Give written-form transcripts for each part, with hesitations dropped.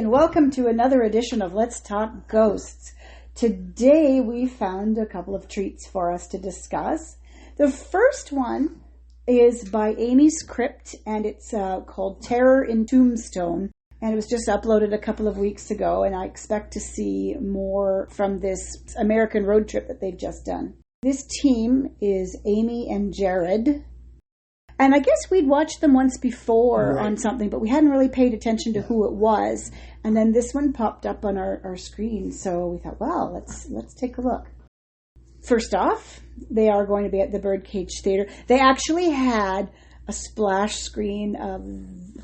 and welcome to another edition of Let's Talk Ghosts. Today we found a couple of treats for us to discuss. The first one is by Amy's Crypt, and it's called Terror in Tombstone, and it was just uploaded a couple of weeks ago, and I expect to see more from this American road trip that they've just done. This team is Amy and Jared. And I guess we'd watched them once before on something, but we hadn't really paid attention to who it was. And then this one popped up on our screen, so we thought, well, let's take a look. First off, they are going to be at the Birdcage Theater. They actually had a splash screen of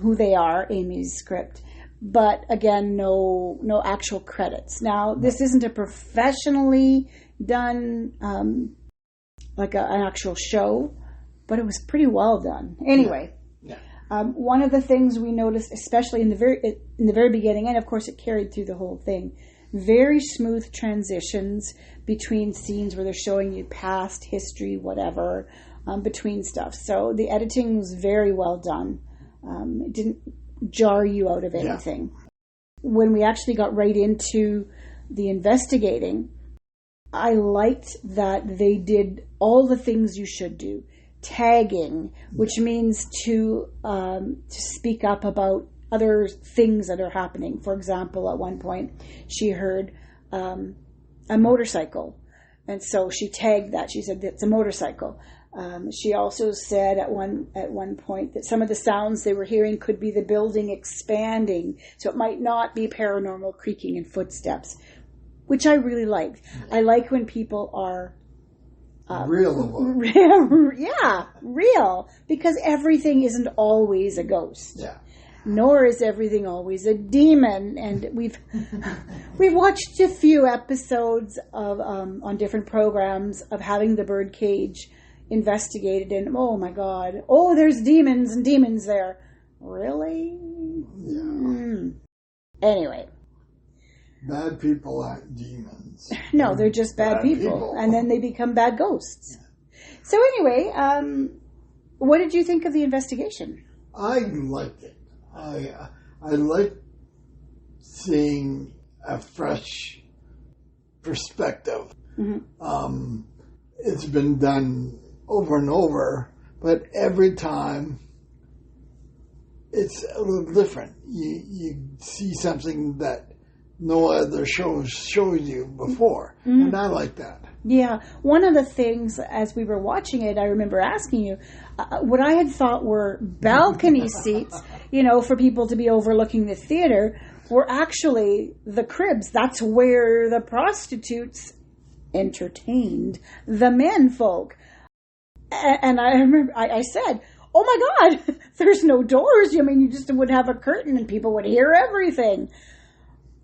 who they are, Amy's Crypt, but again, no actual credits. Now, this isn't a professionally done like an actual show, but it was pretty well done. Anyway, one of the things we noticed, especially in the very beginning, and of course it carried through the whole thing, very smooth transitions between scenes where they're showing you past history, whatever, between stuff. So the editing was very well done. It didn't jar you out of anything. When we actually got right into the investigating, I liked that they did all the things you should do. Tagging, which means to speak up about other things that are happening. For example, at one point, she heard a motorcycle, and so she tagged that. She said that's a motorcycle. She also said at one point that some of the sounds they were hearing could be the building expanding, so it might not be paranormal creaking and footsteps, which I really liked. I like when people are real, because everything isn't always a ghost. Yeah. Nor is everything always a demon. And we've watched a few episodes of on different programs of having the Birdcage investigated, and oh my God, there's demons and demons there. Really? Yeah. Anyway. Bad people aren't demons. No, they're just bad people. And then they become bad ghosts. So anyway, what did you think of the investigation? I liked it. I like seeing a fresh perspective. Mm-hmm. It's been done over and over, but every time it's a little different. You see something that no other shows you before. Mm-hmm. And I like that. Yeah. One of the things, as we were watching it, I remember asking you, what I had thought were balcony seats, for people to be overlooking the theater, were actually the cribs. That's where the prostitutes entertained the men folk. And I remember I said, oh my God, there's no doors. You just would have a curtain and people would hear everything.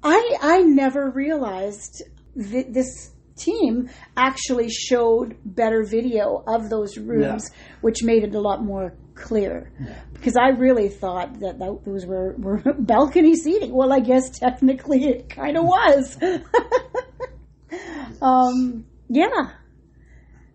I never realized that this team actually showed better video of those rooms, which made it a lot more clear. Yeah. Because I really thought that those were balcony seating. Well, I guess technically it kind of was.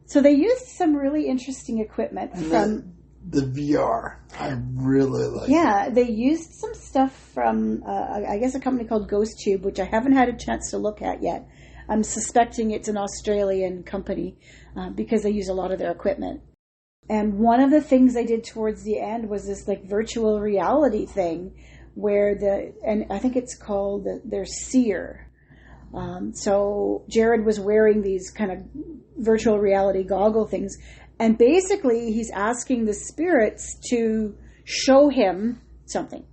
So they used some really interesting equipment from the VR. I really like it. Yeah, they used some stuff from, I guess, a company called Ghost Tube, which I haven't had a chance to look at yet. I'm suspecting it's an Australian company because they use a lot of their equipment. And one of the things they did towards the end was this virtual reality thing where and I think it's called their seer. So Jared was wearing these kind of virtual reality goggle things. And basically, he's asking the spirits to show him something.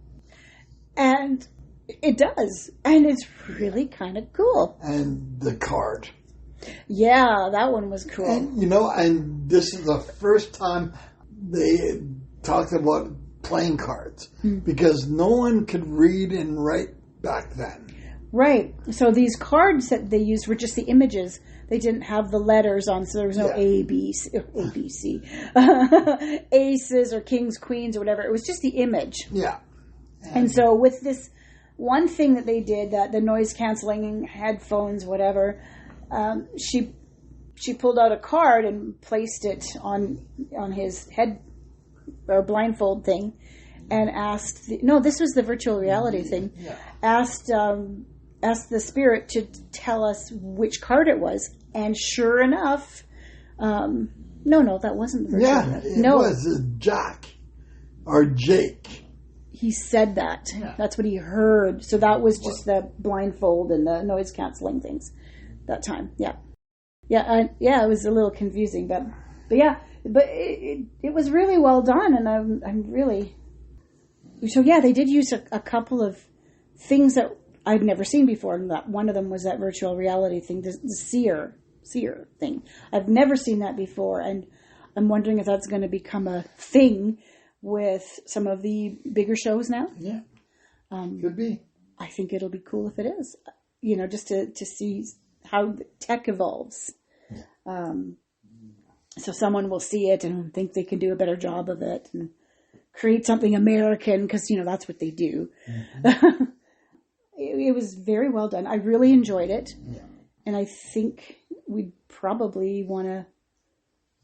And it does. And it's really kind of cool. And the card. Yeah, that one was cool. And, and this is the first time they talked about playing cards. Mm-hmm. Because no one could read and write back then. Right. So these cards that they used were just the images. They didn't have the letters on, so there was no ABC, aces or kings, queens or whatever. It was just the image. Yeah. And so with this one thing that they did, the noise canceling headphones, whatever, she pulled out a card and placed it on his head or blindfold thing. and asked, no, this was the virtual reality thing, asked the spirit to tell us which card it was. And sure enough, no, that wasn't the virtual reality. It was Jack or Jake. He said that. Yeah. That's what he heard. So that was just the blindfold and the noise canceling things that time. Yeah. It was a little confusing, but it was really well done, and I'm really. So yeah, they did use a couple of things that I'd never seen before, and that one of them was that virtual reality thing, the seer thing. I've never seen that before, and I'm wondering if that's going to become a thing with some of the bigger shows now. Yeah, could be. I think it'll be cool if it is. Just to see how tech evolves. Yeah. So someone will see it and think they can do a better job of it and create something American, because that's what they do. Mm-hmm. It was very well done. I really enjoyed it, and I think we'd probably want to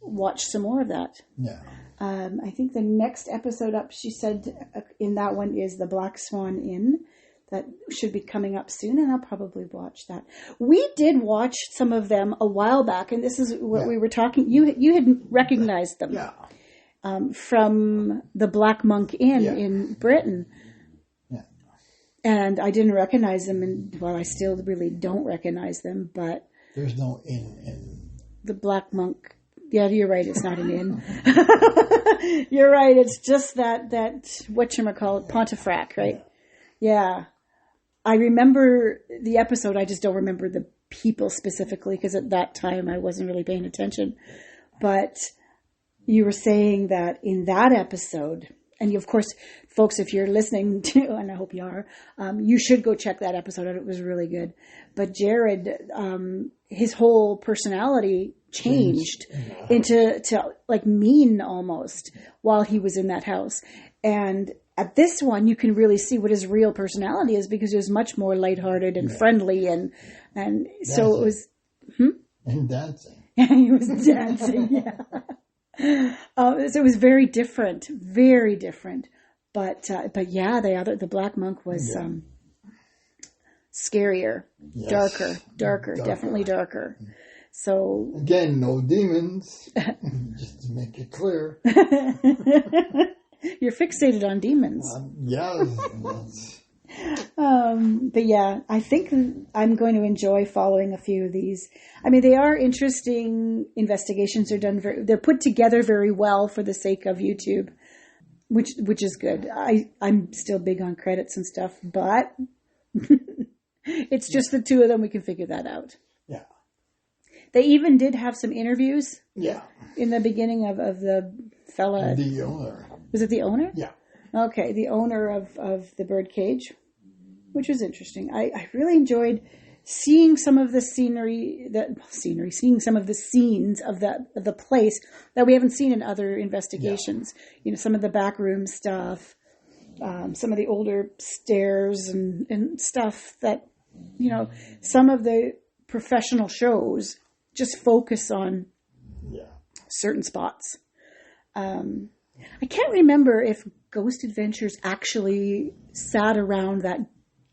watch some more of that. Yeah. I think the next episode up, she said, in that one is the Black Swan Inn. That should be coming up soon, and I'll probably watch that. We did watch some of them a while back, and this is what we were talking. You had recognized them from the Black Monk Inn in Britain. Yeah. And I didn't recognize them, and I still really don't recognize them, but... There's no inn in... The Black Monk... Yeah, you're right, it's not an inn. You're right, it's just that whatchamacallit, Pontefract, right? Yeah. I remember the episode, I just don't remember the people specifically, because at that time I wasn't really paying attention. But you were saying that in that episode, and of course, folks, if you're listening to, and I hope you are, you should go check that episode out. It was really good. But Jared, his whole personality changed into like mean almost while he was in that house. And at this one, you can really see what his real personality is, because he was much more lighthearted and friendly, and so it was. And dancing. He was dancing. Yeah. So it was very different, but yeah, the Black Monk was scarier, darker, definitely darker. So again, no demons. Just to make it clear. You're fixated on demons. But yeah, I think I'm going to enjoy following a few of these. I mean, they are interesting investigations. They're put together very well for the sake of YouTube, which is good. I'm still big on credits and stuff, but it's just the two of them. We can figure that out. Yeah. They even did have some interviews. Yeah. In the beginning of the fella. The owner. Was it the owner? Yeah. Okay, the owner of the birdcage, which was interesting. I really enjoyed seeing some of the seeing some of the scenes of the place that we haven't seen in other investigations. Yeah. Some of the backroom stuff, some of the older stairs and stuff that, some of the professional shows just focus on certain spots. I can't remember if Ghost Adventures actually sat around that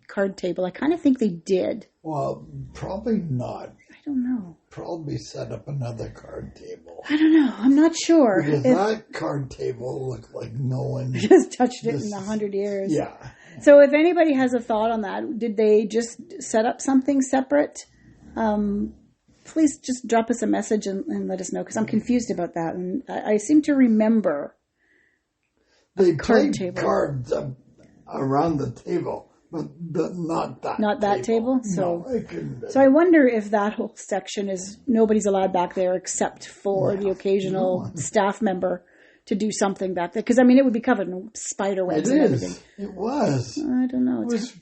card table. I kind of think they did. Well, probably not. I don't know. Probably set up another card table. I don't know. I'm not sure. Because that card table looked like no one just touched it in 100 years. Yeah. So if anybody has a thought on that, did they just set up something separate? Please just drop us a message and let us know, because I'm confused about that. And I seem to remember they played cards around the table, but not that. Not that table. So, no, it couldn't be. So I wonder if that whole section is nobody's allowed back there except for the occasional staff member to do something back there. Because it would be covered in spider webs and everything. It was. I don't know. It was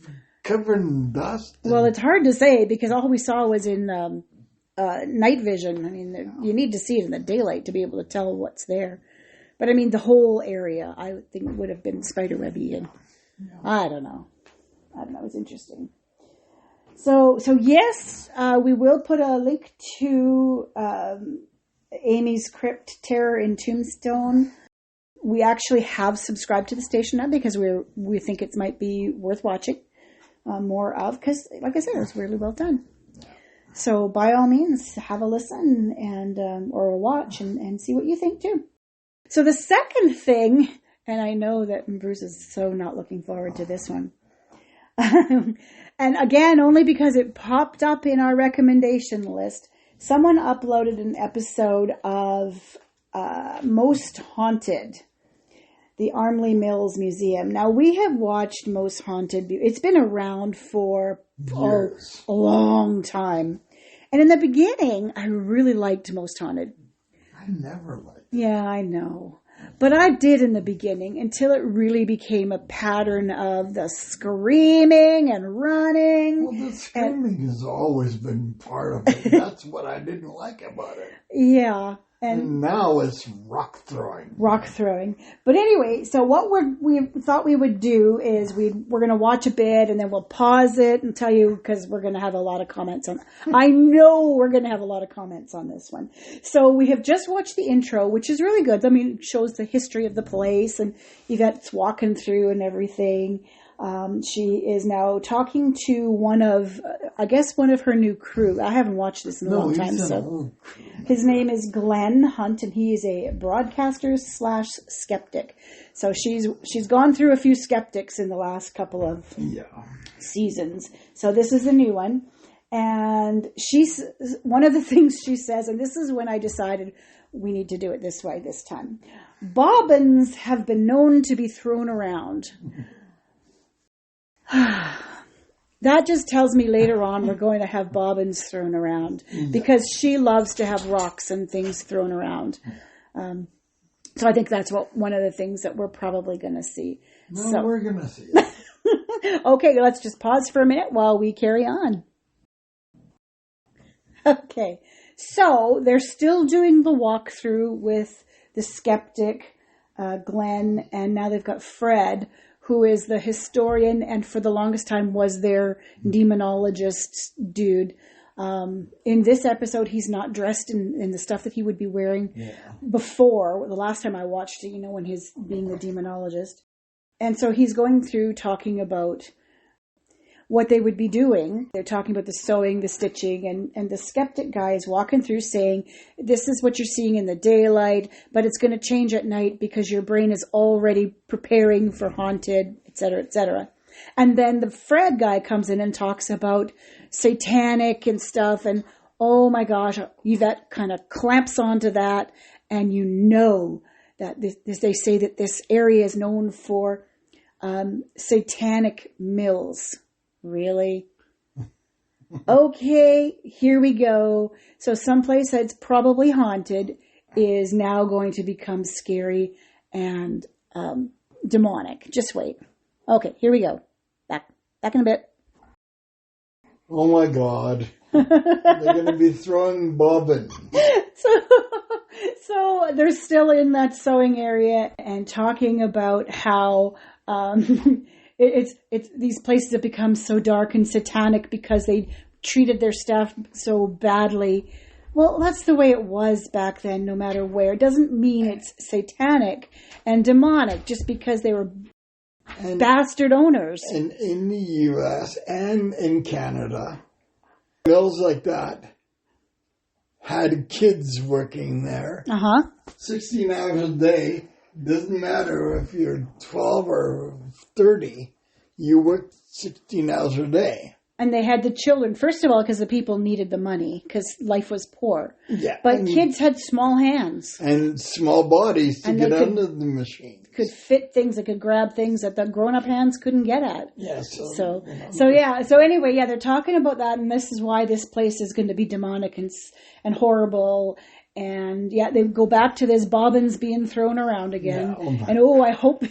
covered in dust. Well, it's hard to say, because all we saw was in night vision. You need to see it in the daylight to be able to tell what's there. But the whole area, I would think, would have been spiderwebby, and I don't know. It was interesting. So yes, we will put a link to Amy's Crypt Terror in Tombstone We actually have subscribed to the station now because we think it might be worth watching more of, because, like I said, it was really well done. So by all means, have a listen and or a watch and see what you think too. So the second thing, and I know that Bruce is so not looking forward to this one. And again, only because it popped up in our recommendation list, someone uploaded an episode of Most Haunted, the Armley Mills Museum. Now, we have watched Most Haunted. It's been around for a long time. And in the beginning, I really liked Most Haunted. I never liked it. Yeah, I know. But I did in the beginning until it really became a pattern of the screaming and running. Well, the screaming has always been part of it. That's what I didn't like about it. Yeah. And now it's rock throwing. Rock throwing. But anyway, so what we thought we would do is we're going to watch a bit and then we'll pause it and tell you, because we're going to have a lot of comments on. I know we're going to have a lot of comments on this one. So we have just watched the intro, which is really good. I mean, it shows the history of the place and Yvette's walking through and everything. She is now talking to one of her new crew. I haven't watched this in a long time. So his name is Glenn Hunt, and he is a broadcaster / skeptic. So she's gone through a few skeptics in the last couple of seasons. So this is a new one. And one of the things she says, and this is when I decided we need to do it this way this time. Bobbins have been known to be thrown around. That just tells me later on we're going to have bobbins thrown around, because she loves to have rocks and things thrown around. So I think that's one of the things that we're probably going to see. No, we're going to see it. Okay, let's just pause for a minute while we carry on. Okay, so they're still doing the walkthrough with the skeptic, Glenn, and now they've got Fred, who is the historian and for the longest time was their demonologist dude. In this episode, he's not dressed in the stuff that he would be wearing before. The last time I watched it, when he's being the demonologist. And so he's going through talking about what they would be doing. They're talking about the sewing, the stitching, and the skeptic guy is walking through saying, this is what you're seeing in the daylight, but it's going to change at night because your brain is already preparing for haunted, etc., etc. And then the Fred guy comes in and talks about satanic and stuff, and oh my gosh, Yvette kind of clamps onto that, and that they say that this area is known for satanic mills. Really? Okay, here we go. So someplace that's probably haunted is now going to become scary and demonic. Just wait. Okay, here we go. Back in a bit. Oh my God. They're going to be throwing bobbins. So they're still in that sewing area and talking about how it's these places have become so dark and satanic because they treated their staff so badly. Well, that's the way it was back then, no matter where. It doesn't mean it's satanic and demonic just because they were bastard owners. And in the U.S. and in Canada, mills like that had kids working there. 16 hours a day. Doesn't matter if you're 12 or 30, you work 16 hours a day. And they had the children, first of all, because the people needed the money, because life was poor. Yeah. But kids had small hands. And small bodies to get under the machine. Could fit things, they could grab things that the grown-up hands couldn't get at. Yeah, So anyway, they're talking about that, and this is why this place is going to be demonic and horrible. And they go back to this bobbins being thrown around again. Yeah, I hope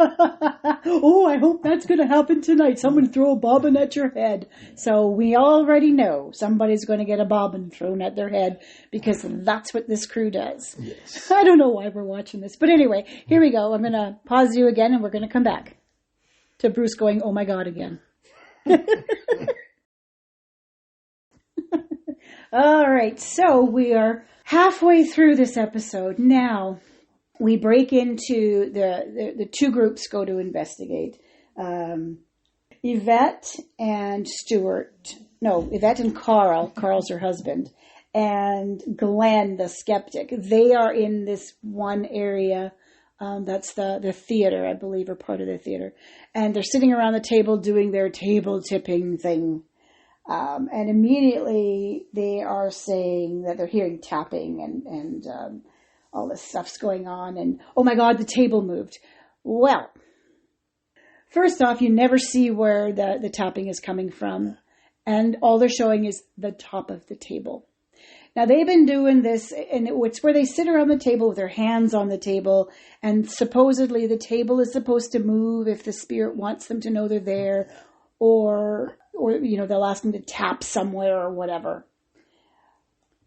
I hope that's going to happen tonight. Someone throw a bobbin at your head. So we already know somebody's going to get a bobbin thrown at their head because that's what this crew does. Yes. I don't know why we're watching this. But anyway, here we go. I'm going to pause you again and we're going to come back to Bruce going, oh my God, again. All right. So we are halfway through this episode. Now, we break into the two groups go to investigate. Yvette and Yvette and Carl's her husband, and Glenn, the skeptic. They are in this one area. That's the theater, I believe, or part of the theater. And they're sitting around the table doing their table tipping thing. And immediately they are saying that they're hearing tapping and all this stuff's going on. And, oh my God, the table moved. Well, first off, you never see where the tapping is coming from. And all they're showing is the top of the table. Now, they've been doing this, and it's where they sit around the table with their hands on the table, and supposedly the table is supposed to move if the spirit wants them to know they're there, or they'll ask them to tap somewhere or whatever.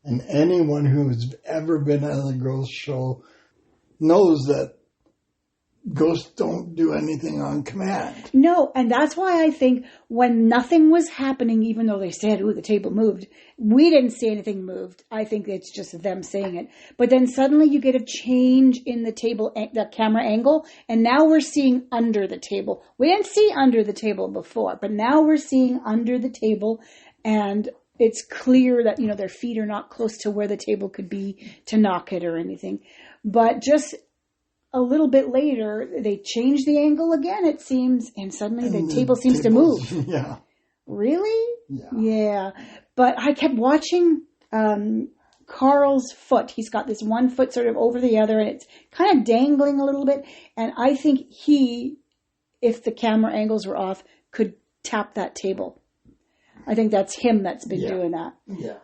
And anyone who's ever been at a ghost show knows that ghosts don't do anything on command. No, and that's why I think when nothing was happening, even though they said, "Ooh, the table moved," we didn't see anything moved. I think it's just them saying it. But then suddenly you get a change in the camera angle, and now we're seeing under the table. We didn't see under the table before, but now we're seeing under the table, and it's clear that, their feet are not close to where the table could be to knock it or anything. But just a little bit later, they change the angle again, it seems, and suddenly the table seems to move. Yeah. Really? Yeah. But I kept watching Carl's foot. He's got this one foot sort of over the other, and it's kind of dangling a little bit. And I think he, if the camera angles were off, could tap that table. I think that's him that's been doing that. Yeah.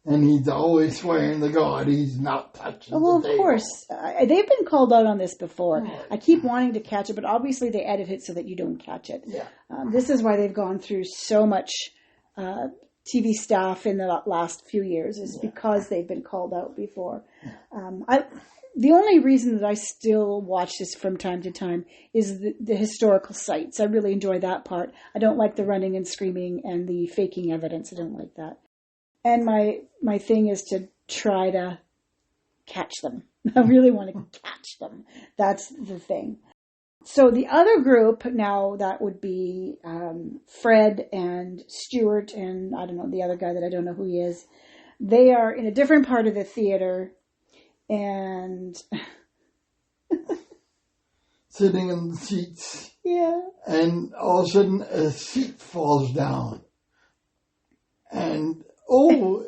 And he's always swearing to God he's not touching the table. Of course. They've been called out on this before. I keep wanting to catch it, but obviously they edit it so that you don't catch it. Yeah. This is why they've gone through so much TV staff in the last few years, is because they've been called out before. The only reason that I still watch this from time to time is the historical sites. I really enjoy that part. I don't like the running and screaming and the faking evidence. I don't like that. And my thing is to try to catch them. I really want to catch them. That's the thing. So the other group now, that would be Fred and Stuart and, I don't know, the other guy that I don't know who he is. They are in a different part of the theater and sitting in the seats. Yeah. And all of a sudden a seat falls down. And oh,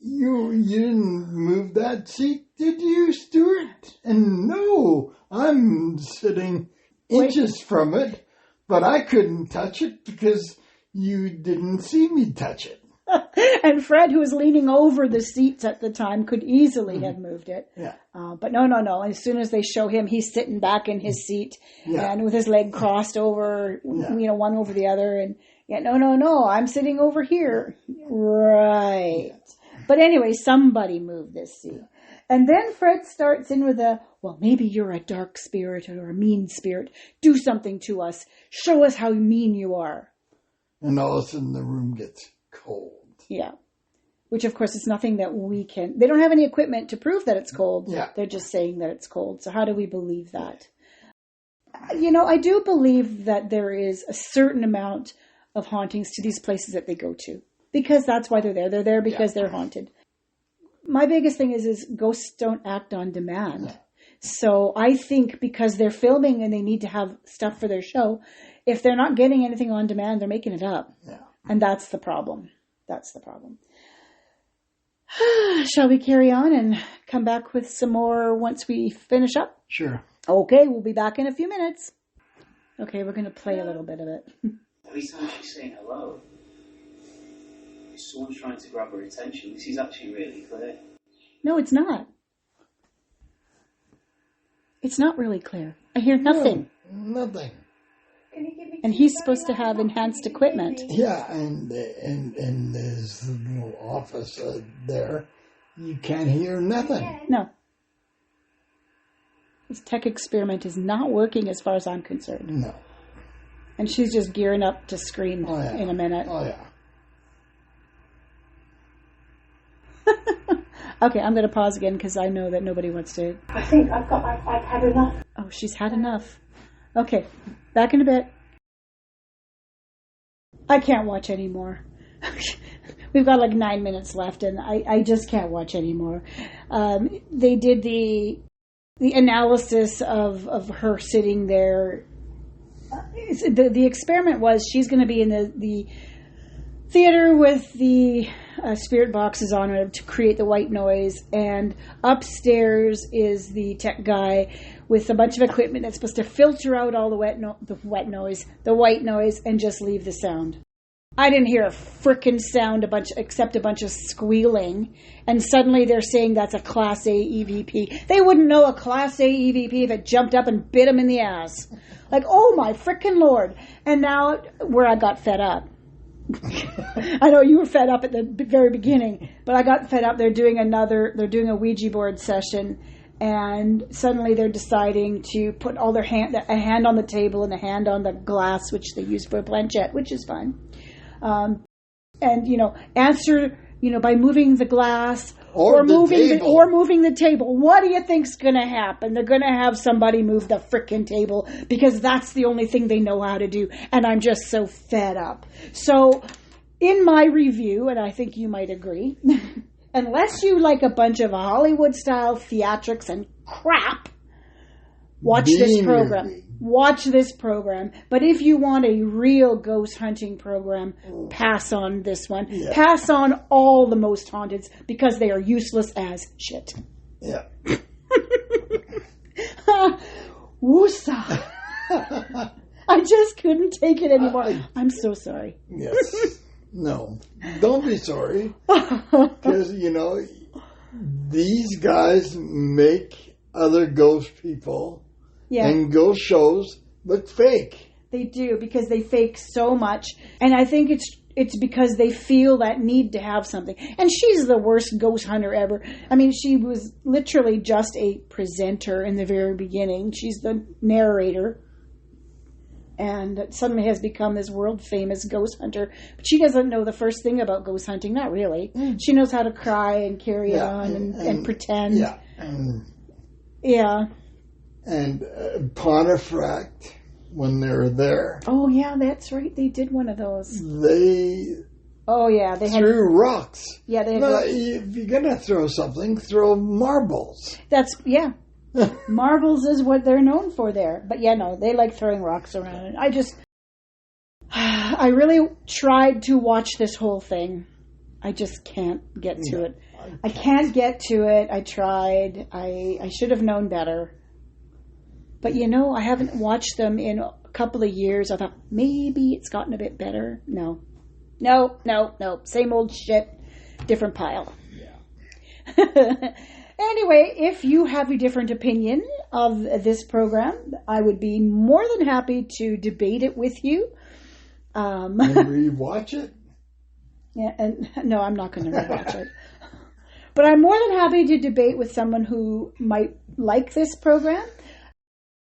you didn't move that seat, did you, Stuart? And no, I'm sitting inches from it, but I couldn't touch it because you didn't see me touch it. And Fred, who was leaning over the seats at the time, could easily have moved it. Yeah. But no. As soon as they show him, he's sitting back in his seat and with his leg crossed over, one over the other. And no, I'm sitting over here. Right. But anyway, somebody moved this seat. And then Fred starts in with maybe you're a dark spirit or a mean spirit. Do something to us. Show us how mean you are. And all of a sudden the room gets cold. Yeah. Which, of course, is nothing that we can... They don't have any equipment to prove that it's cold. Yeah. They're just saying that it's cold. So how do we believe that? I do believe that there is a certain amount of hauntings to these places that they go to. Because that's why they're there. They're there because they're haunted. My biggest thing is ghosts don't act on demand. Yeah. So I think because they're filming and they need to have stuff for their show, if they're not getting anything on demand, they're making it up. Yeah. And that's the problem. That's the problem. Shall we carry on and come back with some more once we finish up? Sure. Okay, we'll be back in a few minutes. Okay, we're going to play a little bit of it. Every time she's saying hello, someone's trying to grab her attention. This is actually really clear. No, it's not. It's not really clear. I hear nothing. No, nothing. And he's supposed to have enhanced equipment. Yeah, and there's a little office there. You can't hear nothing. No. This tech experiment is not working as far as I'm concerned. No. And she's just gearing up to scream in a minute. Oh, yeah. Okay, I'm going to pause again because I know that nobody wants to. I think I've had enough. Oh, she's had enough. Okay, back in a bit. I can't watch anymore. We've got like 9 minutes left, and I just can't watch anymore. They did the analysis of her sitting there. The experiment was she's going to be in the theater with the spirit boxes on it to create the white noise, and upstairs is the tech guy with a bunch of equipment that's supposed to filter out all the white noise, and just leave the sound. I didn't hear a frickin' sound except a bunch of squealing, and suddenly they're saying that's a Class A EVP. They wouldn't know a Class A EVP if it jumped up and bit them in the ass. Like, oh my frickin' Lord. And now, where I got fed up. I know you were fed up at the very beginning, but I got fed up. They're doing a Ouija board session, and suddenly they're deciding to put all a hand on the table and a hand on the glass, which they use for a planchette, which is fun. And answer by moving the glass or moving the table. What do you think's going to happen? They're going to have somebody move the frickin' table because that's the only thing they know how to do. And I'm just so fed up. So in my review, and I think you might agree, unless you like a bunch of Hollywood-style theatrics and crap, watch this program. Watch this program. But if you want a real ghost hunting program, pass on this one. Yeah. Pass on all the most haunteds because they are useless as shit. Yeah. Woosah. I just couldn't take it anymore. I'm so sorry. Yes. No. Don't be sorry. Because, these guys make other ghost people and ghost shows look fake. They do, because they fake so much. And I think it's because they feel that need to have something. And she's the worst ghost hunter ever. I mean, she was literally just a presenter in the very beginning. She's the narrator. And suddenly has become this world-famous ghost hunter. But she doesn't know the first thing about ghost hunting. Not really. She knows how to cry and carry on and pretend. Yeah. Yeah. And Pontefract, when they were there. Oh, yeah, that's right. They did one of those. They threw rocks. Yeah, they had if you're going to throw something, throw marbles. Marbles is what they're known for there. But they like throwing rocks around. I really tried to watch this whole thing. I just can't get to it. I can't get to it. I tried. I should have known better. But I haven't watched them in a couple of years. I thought maybe it's gotten a bit better. No. Same old shit, different pile. Yeah. Anyway, if you have a different opinion of this program, I would be more than happy to debate it with you. And rewatch it? Yeah, and no, I'm not going to rewatch it. But I'm more than happy to debate with someone who might like this program.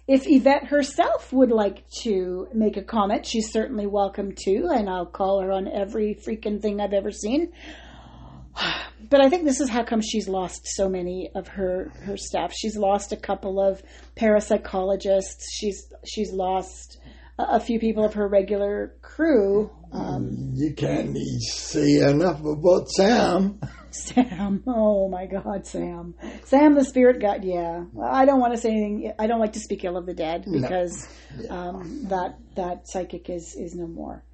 If Yvette herself would like to make a comment, she's certainly welcome to, and I'll call her on every freaking thing I've ever seen. But I think this is how come she's lost so many of her staff. She's lost a couple of parapsychologists. She's lost a few people of her regular crew. You can't say enough about Sam. Sam. Oh, my God, Sam. Sam, the spirit guide. Yeah. Well, I don't want to say anything. I don't like to speak ill of the dead because that psychic is no more.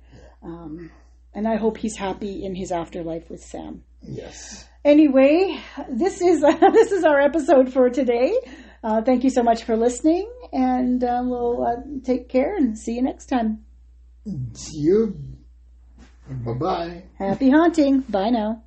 And I hope he's happy in his afterlife with Sam. Yes. Anyway, this is our episode for today. Thank you so much for listening, and we'll take care and see you next time. See you. Bye-bye. Happy haunting. Bye now.